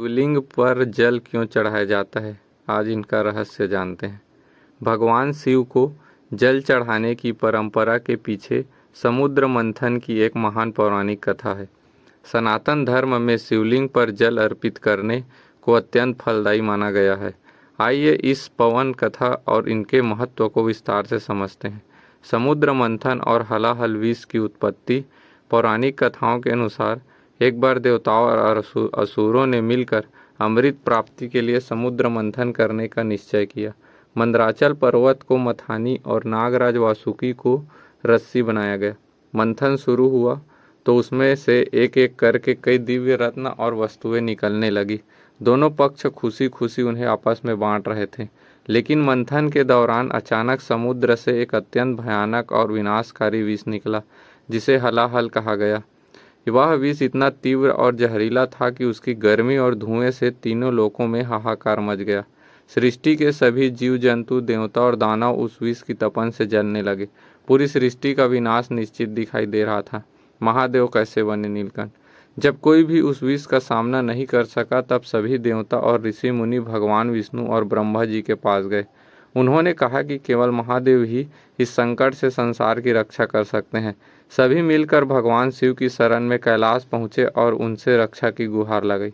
शिवलिंग पर जल क्यों चढ़ाया जाता है, आज इनका रहस्य जानते हैं। भगवान शिव को जल चढ़ाने की परंपरा के पीछे समुद्र मंथन की एक महान पौराणिक कथा है। सनातन धर्म में शिवलिंग पर जल अर्पित करने को अत्यंत फलदायी माना गया है। आइए इस पवन कथा और इनके महत्व को विस्तार से समझते हैं। समुद्र मंथन और हलाहल विष की उत्पत्ति। पौराणिक कथाओं के अनुसार एक बार देवताओं और असुरों ने मिलकर अमृत प्राप्ति के लिए समुद्र मंथन करने का निश्चय किया। मंदराचल पर्वत को मथानी और नागराज वासुकी को रस्सी बनाया गया। मंथन शुरू हुआ तो उसमें से एक एक करके कई दिव्य रत्न और वस्तुएं निकलने लगी। दोनों पक्ष खुशी खुशी उन्हें आपस में बांट रहे थे, लेकिन मंथन के दौरान अचानक समुद्र से एक अत्यंत भयानक और विनाशकारी विष निकला, जिसे हलाहल कहा गया। वह विष इतना तीव्र और जहरीला था कि उसकी गर्मी और धुएं से तीनों लोकों में हाहाकार मच गया। सृष्टि के सभी जीव जंतु, देवता और दानव उस विष की तपन से जलने लगे। पूरी सृष्टि का विनाश निश्चित दिखाई दे रहा था। महादेव कैसे बने नीलकंठ। जब कोई भी उस विष का सामना नहीं कर सका, तब सभी देवता और ऋषि मुनि भगवान विष्णु और ब्रह्मा जी के पास गए। उन्होंने कहा कि केवल महादेव ही इस संकट से संसार की रक्षा कर सकते हैं। सभी मिलकर भगवान शिव की शरण में कैलाश पहुँचे और उनसे रक्षा की गुहार लगाई।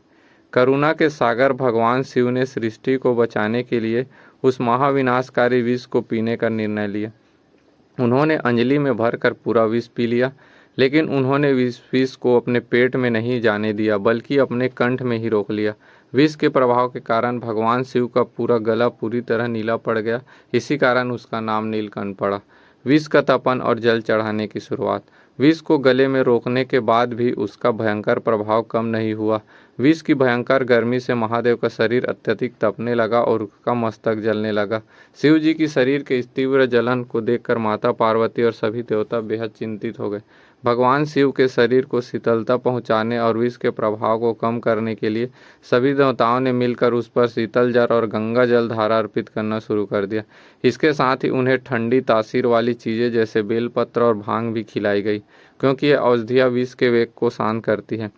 करुणा के सागर भगवान शिव ने सृष्टि को बचाने के लिए उस महाविनाशकारी विष को पीने का निर्णय लिया। उन्होंने अंजलि में भरकर पूरा विष पी लिया, लेकिन उन्होंने विष को अपने पेट में नहीं जाने दिया, बल्कि अपने कंठ में ही रोक लिया। विष के प्रभाव के कारण भगवान शिव का पूरा गला पूरी तरह नीला पड़ गया। इसी कारण उसका नाम नीलकंठ पड़ा। विष का तपन और जल चढ़ाने की शुरुआत। विष को गले में रोकने के बाद भी उसका भयंकर प्रभाव कम नहीं हुआ। विष की भयंकर गर्मी से महादेव का शरीर अत्यधिक तपने लगा और उसका मस्तक जलने लगा। शिव जी की शरीर के इस तीव्र जलन को देखकर माता पार्वती और सभी देवता बेहद चिंतित हो गए। भगवान शिव के शरीर को शीतलता पहुंचाने और विष के प्रभाव को कम करने के लिए सभी देवताओं ने मिलकर उस पर शीतल जल और गंगा जल धारा अर्पित करना शुरू कर दिया। इसके साथ ही उन्हें ठंडी तासीर वाली चीज़ें जैसे बेलपत्र और भांग भी खिलाई गई, क्योंकि ये औषधियाँ विष के वेग को शांत करती हैं।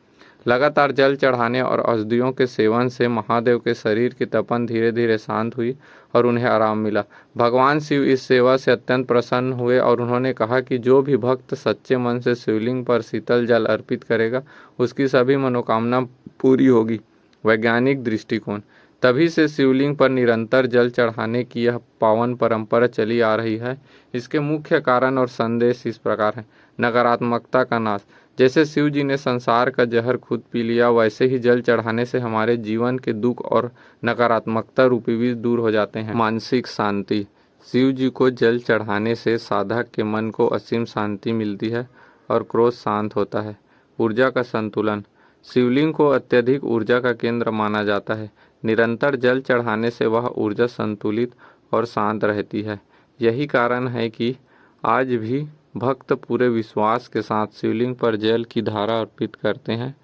लगातार जल चढ़ाने और औषधियों के सेवन से महादेव के शरीर की तपन धीरे धीरे शांत हुई और उन्हें आराम मिला। भगवान शिव इस सेवा से अत्यंत प्रसन्न हुए और उन्होंने कहा कि जो भी भक्त सच्चे मन से शिवलिंग पर शीतल जल अर्पित करेगा, उसकी सभी मनोकामना पूरी होगी। वैज्ञानिक दृष्टिकोण। तभी से शिवलिंग पर निरंतर जल चढ़ाने की यह पावन परंपरा चली आ रही है। इसके मुख्य कारण और संदेश इस प्रकार है। नकारात्मकता का नाश। जैसे शिव जी ने संसार का जहर खुद पी लिया, वैसे ही जल चढ़ाने से हमारे जीवन के दुख और नकारात्मकता रूपी विष दूर हो जाते हैं। मानसिक शांति। शिव जी को जल चढ़ाने से साधक के मन को असीम शांति मिलती है और क्रोध शांत होता है। ऊर्जा का संतुलन। शिवलिंग को अत्यधिक ऊर्जा का केंद्र माना जाता है। निरंतर जल चढ़ाने से वह ऊर्जा संतुलित और शांत रहती है। यही कारण है कि आज भी भक्त पूरे विश्वास के साथ शिवलिंग पर जल की धारा अर्पित करते हैं,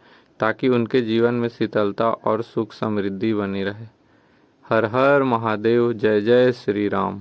ताकि उनके जीवन में शीतलता और सुख समृद्धि बनी रहे। हर हर महादेव। जय जय श्री राम।